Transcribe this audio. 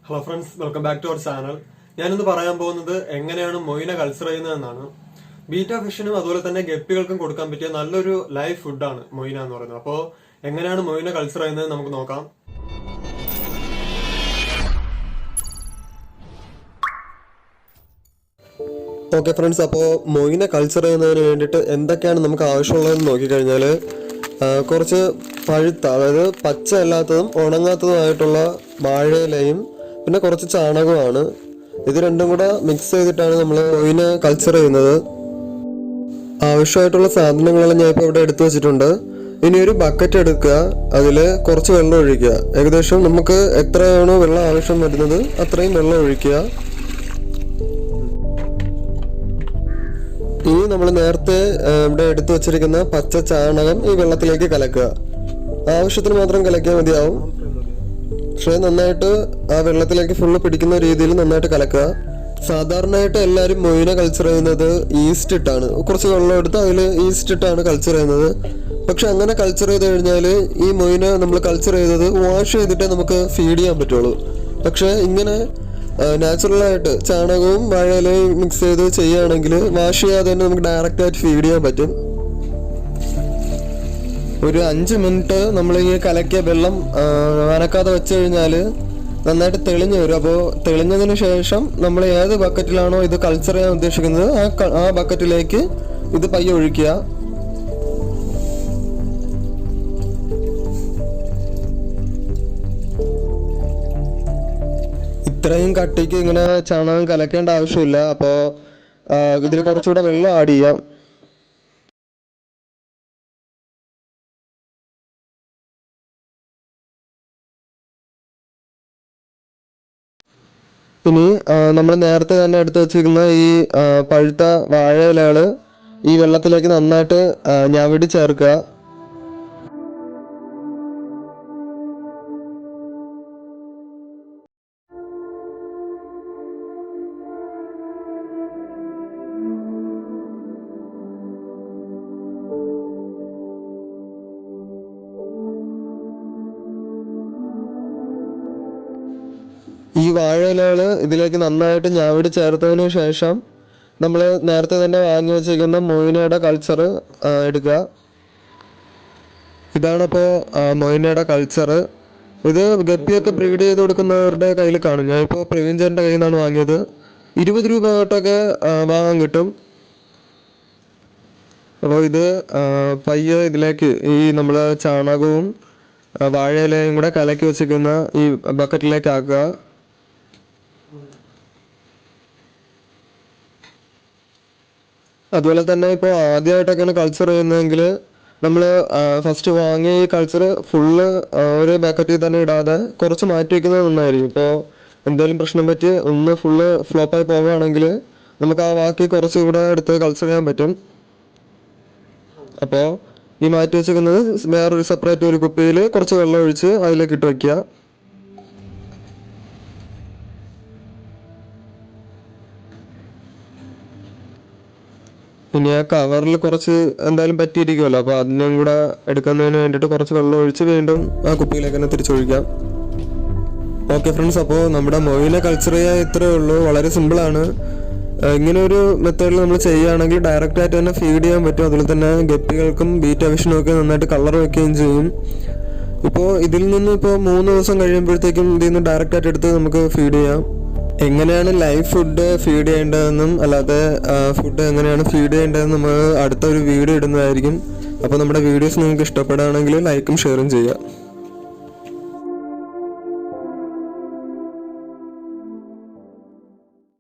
Hello friends, welcome back to our channel. ഞാനിന്ന് പറയാൻ പോകുന്നത് എങ്ങനെയാണ് മൊയിന കൾച്ചർ ചെയ്യുന്നതെന്നാണ്. ബീറ്റ ഫിഷിനും അതുപോലെ തന്നെ ഗപ്പികൾക്കും കൊടുക്കാൻ പറ്റിയ നല്ലൊരു ലൈവ് ഫുഡാണ് മൊയിന എന്ന് പറയുന്നത്. അപ്പോൾ എങ്ങനെയാണ് മൊയിന കൾച്ചർ ചെയ്യുന്നത് നമുക്ക് നോക്കാം. ഓക്കെ ഫ്രണ്ട്സ്, അപ്പോൾ മൊയിന കൾച്ചർ ചെയ്യുന്നതിന് വേണ്ടിയിട്ട് എന്തൊക്കെയാണ് നമുക്ക് ആവശ്യമുള്ളതെന്ന് നോക്കിക്കഴിഞ്ഞാൽ കുറച്ച് പഴുത്ത, അതായത് പച്ച അല്ലാത്തതും ഉണങ്ങാത്തതുമായിട്ടുള്ള വാഴയിലയും പിന്നെ കുറച്ച് ചാണകമാണ്. ഇത് രണ്ടും കൂടെ മിക്സ് ചെയ്തിട്ടാണ് നമ്മൾ മൊയിന കൾച്ചർ ചെയ്യുന്നത്. ആവശ്യമായിട്ടുള്ള സാധനങ്ങളെല്ലാം ഞാൻ ഇപ്പോൾ ഇവിടെ എടുത്തു വെച്ചിട്ടുണ്ട്. ഇനി ഒരു ബക്കറ്റ് എടുക്കുക, അതിൽ കുറച്ച് വെള്ളം ഒഴിക്കുക. ഏകദേശം നമുക്ക് എത്രയാണോ വെള്ളം ആവശ്യം വരുന്നത് അത്രയും വെള്ളം ഒഴിക്കുക. ഇനി നമ്മൾ നേരത്തെ ഇവിടെ എടുത്തു വച്ചിരിക്കുന്ന പച്ച ചാണകം ഈ വെള്ളത്തിലേക്ക് കലക്കുക. ആവശ്യത്തിന് മാത്രം കലക്കിയാൽ മതിയാവും. പക്ഷേ നന്നായിട്ട് ആ വെള്ളത്തിലേക്ക് ഫുള്ള് പിടിക്കുന്ന രീതിയിൽ നന്നായിട്ട് കലക്കുക. സാധാരണയായിട്ട് എല്ലാവരും മൊയിന കൾച്ചർ ചെയ്യുന്നത് ഈസ്റ്റ് ഇട്ടാണ്. കുറച്ച് വെള്ളം എടുത്ത് അതിൽ ഈസ്റ്റ് ഇട്ടാണ് കൾച്ചർ ചെയ്യുന്നത്. പക്ഷെ അങ്ങനെ കൾച്ചർ ചെയ്ത് കഴിഞ്ഞാൽ ഈ മൊയിന നമ്മൾ കൾച്ചർ ചെയ്തത് വാഷ് ചെയ്തിട്ടേ നമുക്ക് ഫീഡ് ചെയ്യാൻ പറ്റുള്ളൂ. പക്ഷെ ഇങ്ങനെ നാച്ചുറലായിട്ട് ചാണകവും വാഴയിലയും മിക്സ് ചെയ്ത് ചെയ്യുകയാണെങ്കിൽ വാഷ് ചെയ്യാതെ തന്നെ നമുക്ക് ഡയറക്റ്റായിട്ട് ഫീഡ് ചെയ്യാൻ പറ്റും. ഒരു 5 മിനിറ്റ് നമ്മൾ ഈ കലക്കിയ വെള്ളം നനക്കാതെ വെച്ച് കഴിഞ്ഞാൽ നന്നായിട്ട് തെളിഞ്ഞു വരും. അപ്പോൾ തെളിഞ്ഞതിന് ശേഷം നമ്മൾ ഏത് ബക്കറ്റിലാണോ ഇത് കൾച്ചർ ചെയ്യാൻ ഉദ്ദേശിക്കുന്നത് ആ ബക്കറ്റിലേക്ക് ഇത് പയ്യെ ഒഴിക്കുക. ഇത്രയും കട്ടിക്ക് ഇങ്ങനെ ചാണകം കലക്കേണ്ട ആവശ്യമില്ല. അപ്പോൾ ഇതിൽ കുറച്ചുകൂടെ വെള്ളം ആഡ് ചെയ്യാം. ഇനി നമ്മൾ നേരത്തെ തന്നെ എടുത്തു വെച്ചിരിക്കുന്ന ഈ പഴുത്ത വാഴയിലകൾ ഈ വെള്ളത്തിലേക്ക് നന്നായിട്ട് ഞവടി ചേർക്കുക. ഈ വാഴയിലകൾ ഇതിലേക്ക് നന്നായിട്ട് ഞവടി ചേർത്തതിന് ശേഷം നമ്മൾ നേരത്തെ തന്നെ വാങ്ങി വെച്ചിരിക്കുന്ന മൊയിനയുടെ കൾച്ചർ എടുക്കുക. ഇതാണിപ്പോൾ മൊയിനയുടെ കൾച്ചർ. ഇത് ഗപ്പിയൊക്കെ ബ്രീഡ് ചെയ്ത് കൊടുക്കുന്നവരുടെ കയ്യിൽ കാണും. ഞാനിപ്പോൾ പ്രവീൺചേട്ടൻ്റെ കയ്യിൽ നിന്നാണ് വാങ്ങിയത്. 20 രൂപ തൊട്ടൊക്കെ വാങ്ങാൻ കിട്ടും. അപ്പോൾ ഇത് പയ്യെ ഇതിലേക്ക് ഈ നമ്മൾ ചാണകവും വാഴയിലയും കൂടെ കലക്കി വെച്ചിരിക്കുന്ന ഈ ബക്കറ്റിലേക്ക് ആക്കുക. അതുപോലെ തന്നെ ഇപ്പോൾ ആദ്യമായിട്ടൊക്കെയാണ് കൾച്ചർ ചെയ്യുന്നതെങ്കിൽ നമ്മൾ ഫസ്റ്റ് വാങ്ങിയ ഈ കൾച്ചർ ഫുള്ള് ഒരു ബക്കറ്റിൽ തന്നെ ഇടാതെ കുറച്ച് മാറ്റി വയ്ക്കുന്നത് നന്നായിരിക്കും. ഇപ്പോൾ എന്തെങ്കിലും പ്രശ്നം പറ്റി ഒന്ന് ഫുള്ള് ഫ്ലോപ്പായി പോവുകയാണെങ്കിൽ നമുക്ക് ആ ബാക്കി കുറച്ചുകൂടെ എടുത്ത് കൾച്ചർ ചെയ്യാൻ പറ്റും. അപ്പോൾ ഈ മാറ്റി വെച്ചിരിക്കുന്നത് വേറൊരു സെപ്പറേറ്റ് ഒരു കുപ്പിയിൽ കുറച്ച് വെള്ളം ഒഴിച്ച് അതിലേക്ക് ഇട്ട് വയ്ക്കുക. ഇനി ആ കവറിൽ കുറച്ച് എന്തായാലും പറ്റിയിരിക്കുമല്ലോ, അപ്പോൾ അതിനും കൂടെ എടുക്കുന്നതിന് വേണ്ടിയിട്ട് കുറച്ച് വെള്ളം ഒഴിച്ച് വീണ്ടും ആ കുപ്പിയിലേക്ക് തന്നെ തിരിച്ചൊഴിക്കാം. ഓക്കെ ഫ്രണ്ട്സ്, അപ്പോൾ നമ്മുടെ മൊയിന കൾച്ചർ ചെയ്യാൻ ഇത്രയേ ഉള്ളൂ. വളരെ സിമ്പിളാണ്. ഇങ്ങനെ ഒരു മെത്തേഡിൽ നമ്മൾ ചെയ്യുകയാണെങ്കിൽ ഡയറക്റ്റായിട്ട് തന്നെ ഫീഡ് ചെയ്യാൻ പറ്റും. അതുപോലെ തന്നെ ഗപ്പികൾക്കും ബീറ്റ ഫിഷിനും ഒക്കെ നന്നായിട്ട് കളർ വയ്ക്കുകയും ചെയ്യും. ഇപ്പോൾ ഇതിൽ നിന്ന് ഇപ്പോൾ 3 ദിവസം കഴിയുമ്പോഴത്തേക്കും ഇതിൽ നിന്ന് ഡയറക്റ്റായിട്ട് എടുത്ത് നമുക്ക് ഫീഡ് ചെയ്യാം. എങ്ങനെയാണ് ലൈവ് ഫുഡ് ഫീഡ് ചെയ്യേണ്ടതെന്നും അല്ലാതെ ഫുഡ് എങ്ങനെയാണ് ഫീഡ് ചെയ്യേണ്ടതെന്നും നമ്മൾ അടുത്ത ഒരു വീഡിയോ ഇടുന്നതായിരിക്കും. അപ്പോൾ നമ്മുടെ വീഡിയോസ് നിങ്ങൾക്ക് ഇഷ്ടപ്പെടുകയാണെങ്കിൽ ലൈക്കും ഷെയറും ചെയ്യുക.